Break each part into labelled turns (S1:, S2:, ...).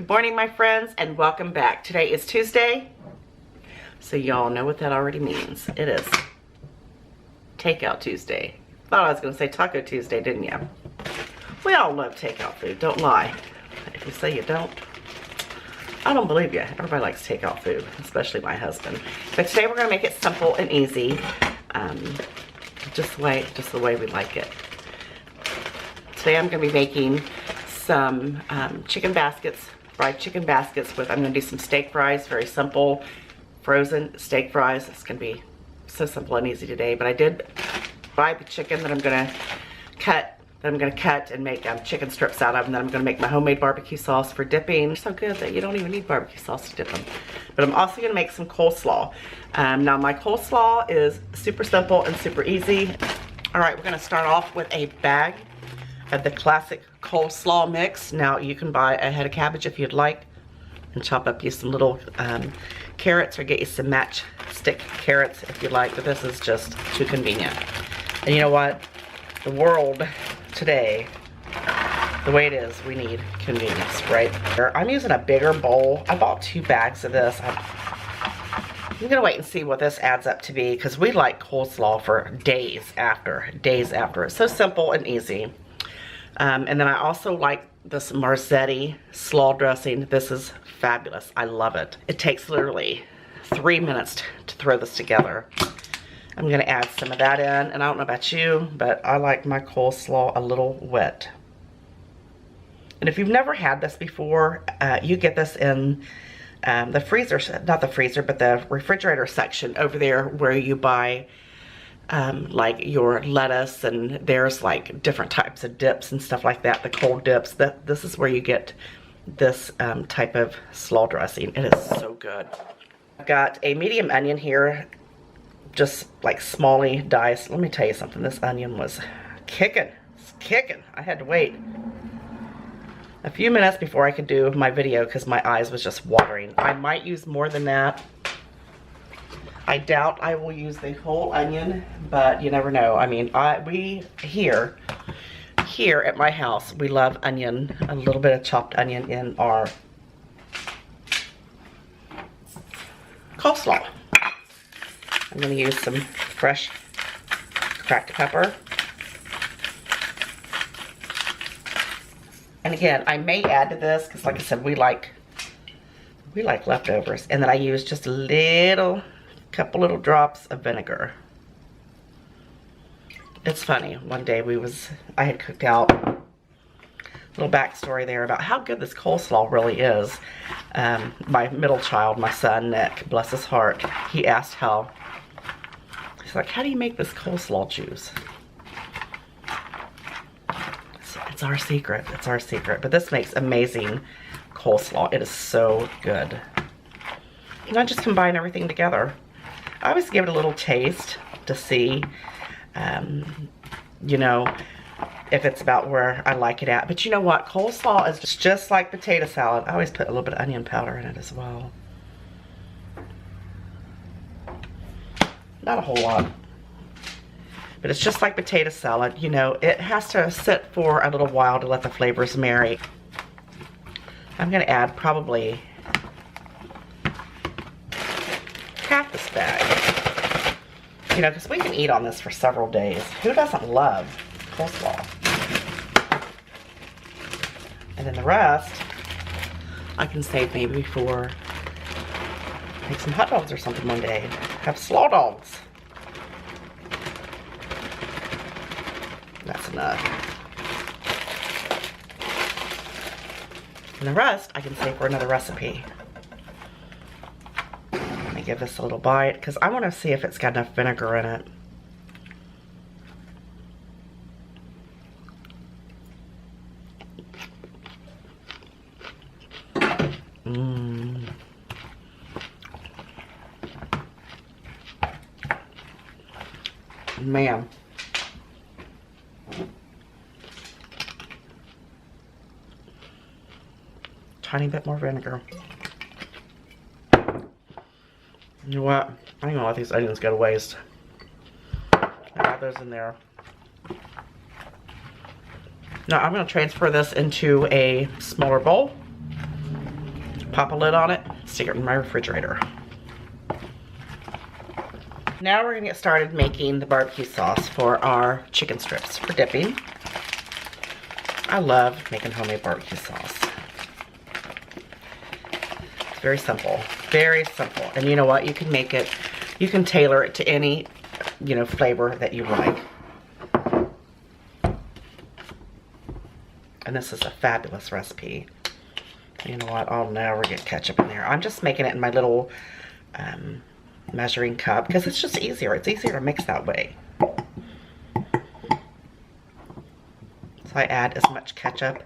S1: Good morning, my friends, and welcome back. Today is Tuesday, so y'all know what that already means. It is Takeout Tuesday. Thought I was going to say Taco Tuesday, didn't you? We all love takeout food, don't lie. If you say you don't, I don't believe you. Everybody likes takeout food, especially my husband. But today we're going to make it simple and easy, just the way we like it. Today I'm going to be making some chicken baskets, fried chicken baskets with, I'm going to do some steak fries, very simple, frozen steak fries. It's going to be so simple and easy today, but I did buy the chicken that I'm going to cut and make chicken strips out of, and then I'm going to make my homemade barbecue sauce for dipping. They're so good that you don't even need barbecue sauce to dip them. But I'm also going to make some coleslaw. Now my coleslaw is super simple and super easy. All right, we're going to start off with a bag of the classic coleslaw mix. Now you can buy a head of cabbage if you'd like and chop up you some little carrots, or get you some matchstick carrots if you like, but this is just too convenient. And you know what? The world today, the way it is, we need convenience, right? I'm using a bigger bowl. I bought 2 bags of this. I'm gonna wait and see what this adds up to be, because we like coleslaw for days after. It's so simple and easy. And then I also like this Marzetti slaw dressing. This is fabulous. I love it. It takes literally 3 minutes to throw this together. I'm gonna add some of that in, and I don't know about you, but I like my coleslaw a little wet. And if you've never had this before, you get this in the freezer, not the freezer, but the refrigerator section over there where you buy like your lettuce, and there's like different types of dips and stuff like that, the cold dips. This is where you get this type of slaw dressing. It is so good. I've got a medium onion here, just like smally diced. Let me tell you something, this onion was kicking. It's kicking. I had to wait a few minutes before I could do my video because my eyes was just watering. I might use more than that. I doubt I will use the whole onion, but you never know. I mean, we here at my house, we love onion, a little bit of chopped onion in our coleslaw. I'm going to use some fresh cracked pepper. And again, I may add to this because, like I said, we like leftovers. And then I use just a couple little drops of vinegar. It's funny, one day I had cooked out a little backstory there about how good this coleslaw really is. My middle child, my son Nick, bless his heart, he asked he's like, how do you make this coleslaw juice? It's our secret, but this makes amazing coleslaw. It is so good. And I just combine everything together. I always give it a little taste to see, you know, if it's about where I like it at. But you know what? Coleslaw is just like potato salad. I always put a little bit of onion powder in it as well. Not a whole lot. But it's just like potato salad. You know, it has to sit for a little while to let the flavors marry. I'm going to add probably half this bag. You know, because we can eat on this for several days. Who doesn't love coleslaw? And then the rest, I can save maybe for, make some hot dogs or something one day. Have slaw dogs. That's enough. And the rest, I can save for another recipe. Give this a little bite because I want to see if it's got enough vinegar in it. Man. Tiny bit more vinegar. You know what? I ain't gonna let these onions go to waste. I got those in there. Now I'm gonna transfer this into a smaller bowl. Pop a lid on it, stick it in my refrigerator. Now we're gonna get started making the barbecue sauce for our chicken strips for dipping. I love making homemade barbecue sauce. It's very simple, very simple. And you know what? You can make it, you can tailor it to any, you know, flavor that you like. And this is a fabulous recipe. You know what? I'll never get ketchup in there. I'm just making it in my little measuring cup because it's just easier. It's easier to mix that way. So I add as much ketchup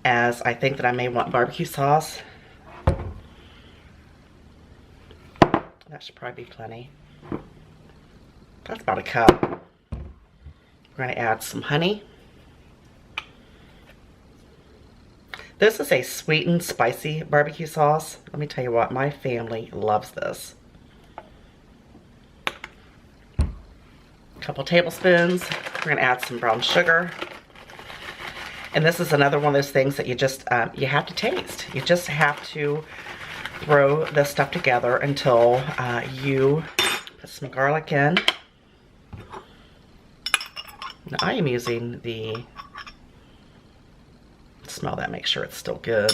S1: as I think that I may want barbecue sauce. That should probably be plenty. That's about a cup. We're going to add some honey. This is a sweet and spicy barbecue sauce. Let me tell you what, my family loves this. A couple tablespoons. We're gonna add some brown sugar. And this is another one of those things that you just, you have to taste. You just have to throw this stuff together until you put some garlic in. Now I am using the, smell that, make sure it's still good.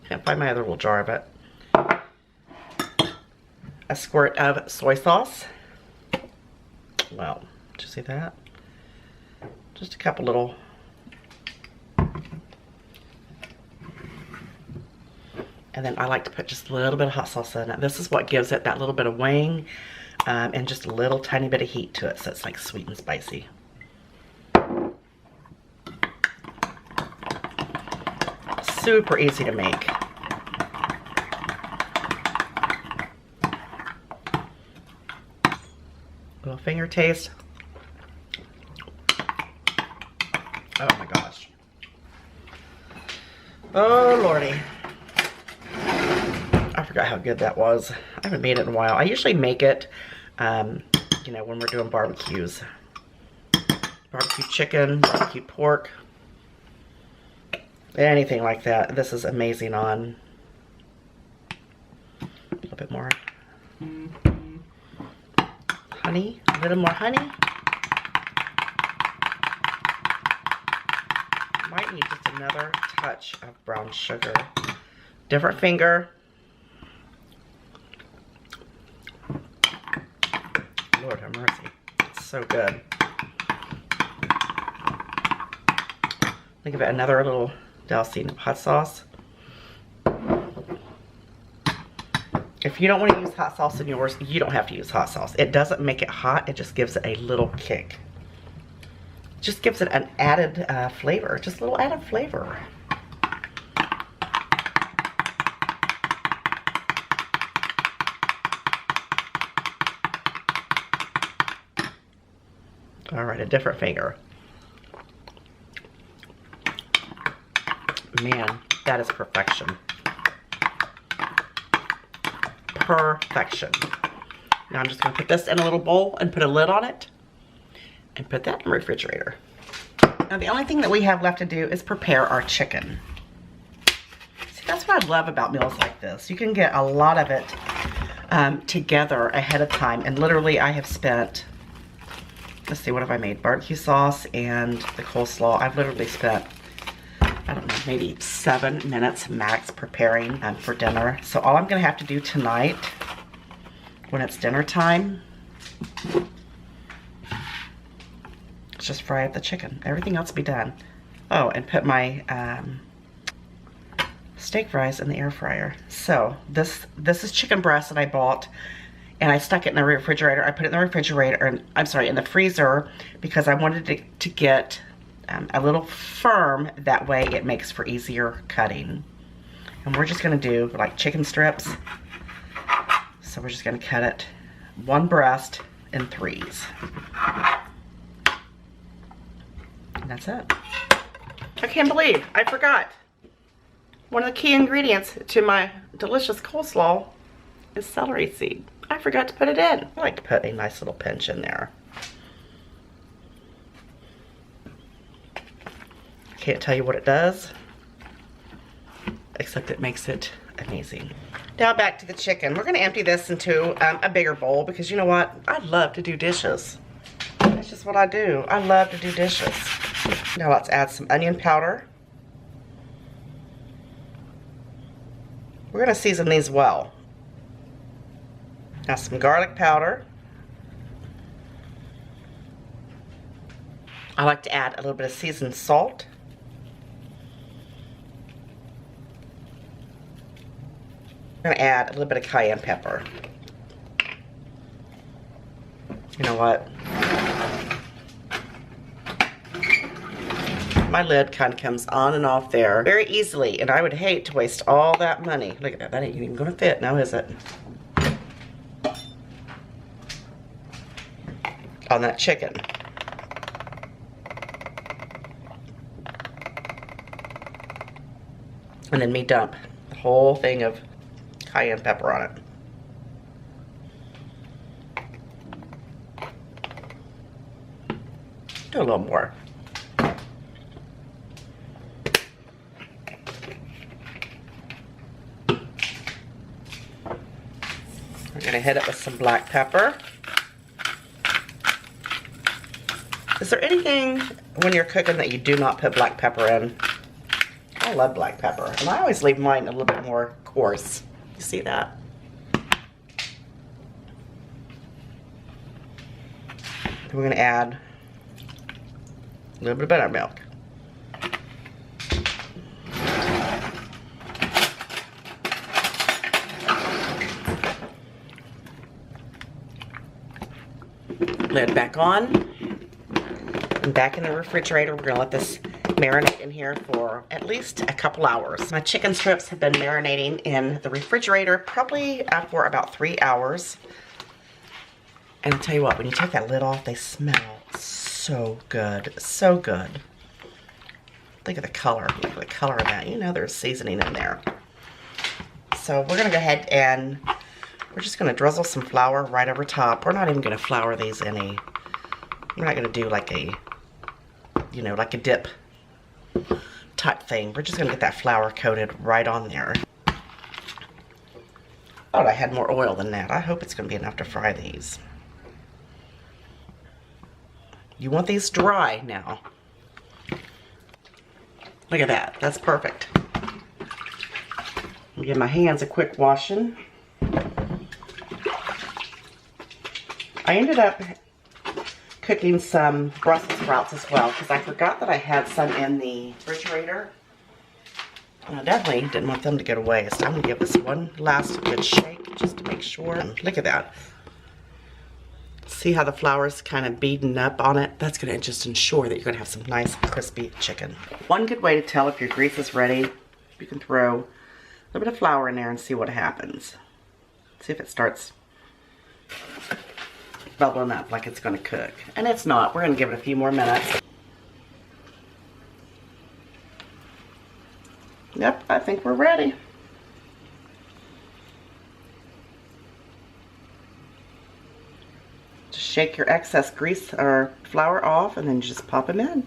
S1: Can't find my other little jar of it. A squirt of soy sauce. Well, did you see that? Just a couple little. And then I like to put just a little bit of hot sauce in it. This is what gives it that little bit of wing and just a little tiny bit of heat to it, so it's like sweet and spicy. Super easy to make. Little finger taste. Oh my gosh. Oh lordy. I forgot how good that was. I haven't made it in a while. I usually make it, you know, when we're doing barbecues. Barbecue chicken, barbecue pork. Anything like that. This is amazing on. A little bit more honey. A little more honey. Might need just another touch of brown sugar. Different finger. Lord have mercy. It's so good. Think of it, another little dousing of hot sauce. If you don't want to use hot sauce in yours, you don't have to use hot sauce. It doesn't make it hot, it just gives it a little kick. Just gives it an added flavor, just a little added flavor. All right, a different finger. Man, that is perfection. Perfection. Now I'm just going to put this in a little bowl and put a lid on it and put that in the refrigerator. Now the only thing that we have left to do is prepare our chicken. See, that's what I love about meals like this. You can get a lot of it together ahead of time, and literally I have spent, let's see, what have I made? Barbecue sauce and the coleslaw. I've literally spent, I don't know, maybe 7 minutes max preparing for dinner. So all I'm gonna have to do tonight, when it's dinner time, is just fry up the chicken. Everything else will be done. Oh, and put my steak fries in the air fryer. So this is chicken breast that I bought, and I stuck it in the refrigerator. I put it in the refrigerator, and I'm sorry, in the freezer, because I wanted it to get a little firm. That way it makes for easier cutting. And we're just gonna do like chicken strips. So we're just gonna cut it one breast in 3s. And that's it. I can't believe I forgot. One of the key ingredients to my delicious coleslaw is celery seed. I forgot to put it in. I like to put a nice little pinch in there. Can't tell you what it does. except it makes it amazing. Now back to the chicken. We're gonna empty this into a bigger bowl because you know what? I love to do dishes. That's just what I do. I love to do dishes. Now let's add some onion powder. We're gonna season these well. Now some garlic powder. I like to add a little bit of seasoned salt. I'm gonna add a little bit of cayenne pepper. You know what? My lid kind of comes on and off there very easily, and I would hate to waste all that money. Look at that, that ain't even gonna fit now, is it? On that chicken. And then me dump the whole thing of cayenne pepper on it. Do a little more. We're gonna hit it with some black pepper. Is there anything when you're cooking that you do not put black pepper in? I love black pepper, and I always leave mine a little bit more coarse. You see that? Then we're gonna add a little bit of buttermilk. Lid back on. And back in the refrigerator, we're gonna let this marinate in here for at least a couple hours. My chicken strips have been marinating in the refrigerator probably for about 3 hours. And I'll tell you what, when you take that lid off, they smell so good, so good. Look at the color, look at the color of that. You know there's seasoning in there. So we're gonna go ahead and we're just gonna drizzle some flour right over top. We're not even gonna flour these any. We're not gonna do like a, you know, like a dip type thing. We're just gonna get that flour coated right on there. Thought I had more oil than that. I hope it's gonna be enough to fry these. You want these dry now. Look at that, that's perfect. I'll give my hands a quick washing. I ended up cooking some Brussels sprouts as well because I forgot that I had some in the refrigerator. And I definitely didn't want them to get to waste. I'm gonna give this one last good shake just to make sure. And look at that. See how the flour's kind of beaten up on it? That's gonna just ensure that you're gonna have some nice crispy chicken. One good way to tell if your grease is ready, you can throw a little bit of flour in there and see what happens. See if it starts bubbling up like it's gonna cook. And it's not. We're gonna give it a few more minutes. Yep, I think we're ready. Just shake your excess grease or flour off and then just pop them in.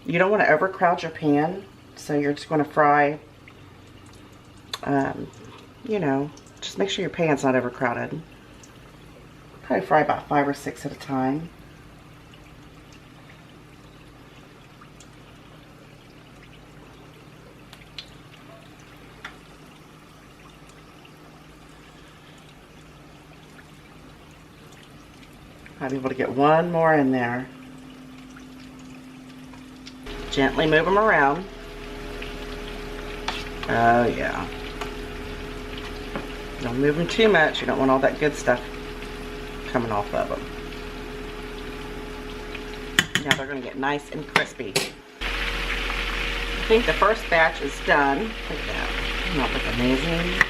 S1: You don't want to overcrowd your pan, so you're just going to fry, you know, just make sure your pan's not overcrowded. Probably fry about 5 or 6 at a time. I'll be able to get one more in there. Gently move them around. Oh yeah. Don't move them too much. You don't want all that good stuff coming off of them. Now they're going to get nice and crispy. I think the first batch is done. Look at that. Doesn't that look amazing?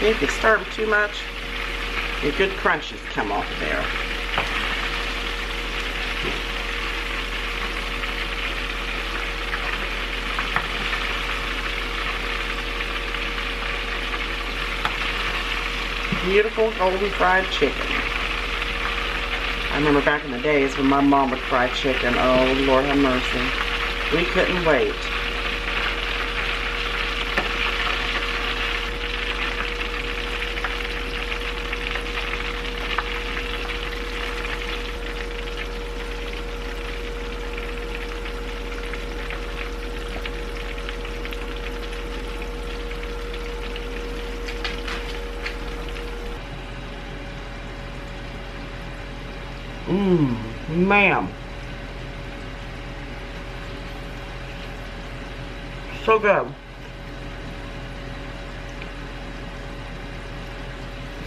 S1: If you stir them too much, the good crunches come off of there. beautiful golden fried chicken. I remember back in the days when my mom would fry chicken. Oh, Lord have mercy. We couldn't wait. Ma'am. So good. You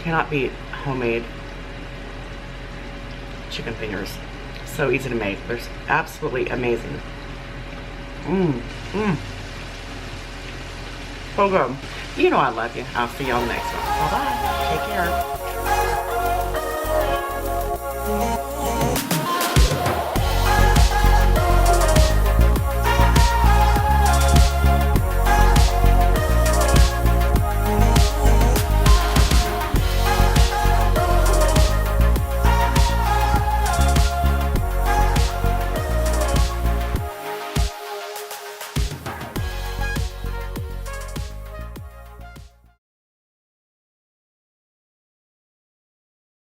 S1: cannot beat homemade chicken fingers. So easy to make. They're absolutely amazing. So good. You know I love you. I'll see you on the next one. Bye-bye. Take care.